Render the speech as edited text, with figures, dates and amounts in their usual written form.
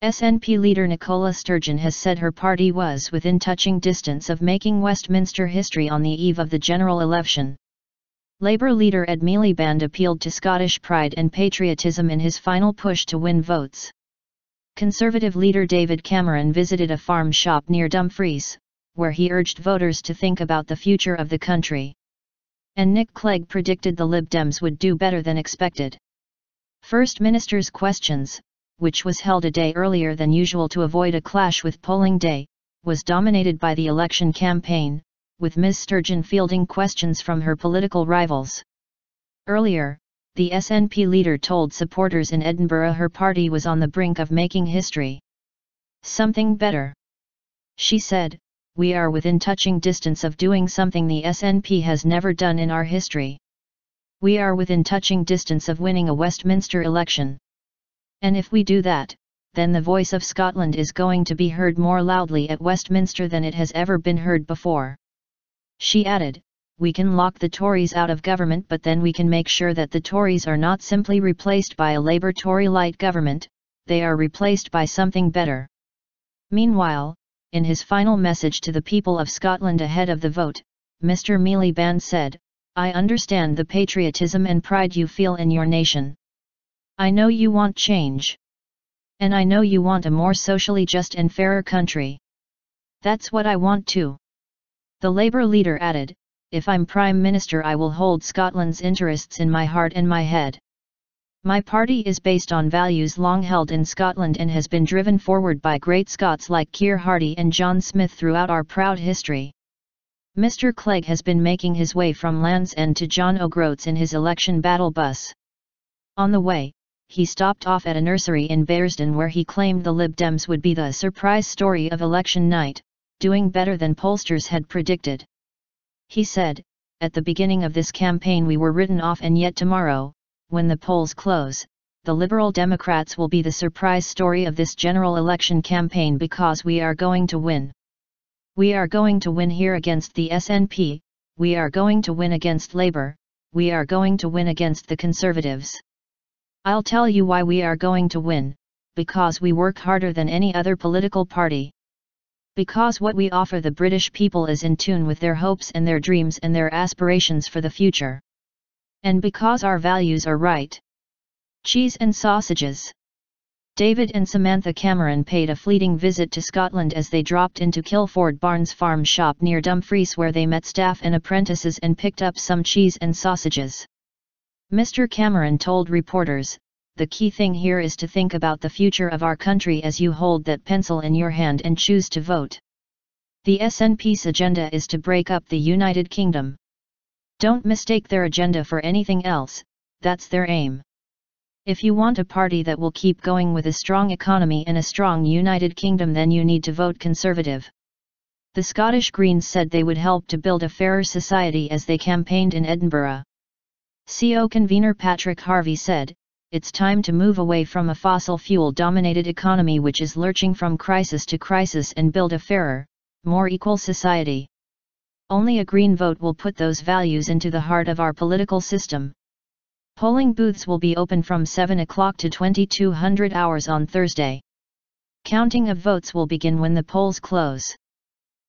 SNP leader Nicola Sturgeon has said her party was within touching distance of making Westminster history on the eve of the general election. Labour leader Ed Miliband appealed to Scottish pride and patriotism in his final push to win votes. Conservative leader David Cameron visited a farm shop near Dumfries, where he urged voters to think about the future of the country. And Nick Clegg predicted the Lib Dems would do better than expected. First Minister's Questions, which was held a day earlier than usual to avoid a clash with polling day, was dominated by the election campaign, with Ms Sturgeon fielding questions from her political rivals. Earlier, the SNP leader told supporters in Edinburgh her party was on the brink of making history. Something better. She said, "We are within touching distance of doing something the SNP has never done in our history. We are within touching distance of winning a Westminster election. And if we do that, then the voice of Scotland is going to be heard more loudly at Westminster than it has ever been heard before." She added, "We can lock the Tories out of government, but then we can make sure that the Tories are not simply replaced by a Labour Tory-light government, they are replaced by something better." Meanwhile, in his final message to the people of Scotland ahead of the vote, Mr Miliband said, "I understand the patriotism and pride you feel in your nation. I know you want change. And I know you want a more socially just and fairer country. That's what I want too." The Labour leader added, "If I'm Prime Minister, I will hold Scotland's interests in my heart and my head. My party is based on values long held in Scotland and has been driven forward by great Scots like Keir Hardie and John Smith throughout our proud history." Mr Clegg has been making his way from Land's End to John O'Groats in his election battle bus. On the way, he stopped off at a nursery in Bearsden where he claimed the Lib Dems would be the surprise story of election night, doing better than pollsters had predicted. He said, "At the beginning of this campaign we were written off, and yet tomorrow, when the polls close, the Liberal Democrats will be the surprise story of this general election campaign because we are going to win. We are going to win here against the SNP, we are going to win against Labour, we are going to win against the Conservatives. I'll tell you why we are going to win, because we work harder than any other political party. Because what we offer the British people is in tune with their hopes and their dreams and their aspirations for the future. And because our values are right. Cheese and sausages." David and Samantha Cameron paid a fleeting visit to Scotland as they dropped into Kilford Barnes farm shop near Dumfries, where they met staff and apprentices and picked up some cheese and sausages. Mr Cameron told reporters, "The key thing here is to think about the future of our country as you hold that pencil in your hand and choose to vote. The SNP's agenda is to break up the United Kingdom. Don't mistake their agenda for anything else, that's their aim. If you want a party that will keep going with a strong economy and a strong United Kingdom, then you need to vote Conservative." The Scottish Greens said they would help to build a fairer society as they campaigned in Edinburgh. CO convener Patrick Harvey said, "It's time to move away from a fossil fuel-dominated economy which is lurching from crisis to crisis and build a fairer, more equal society. Only a Green vote will put those values into the heart of our political system." Polling booths will be open from 7 o'clock to 2200 hours on Thursday. Counting of votes will begin when the polls close.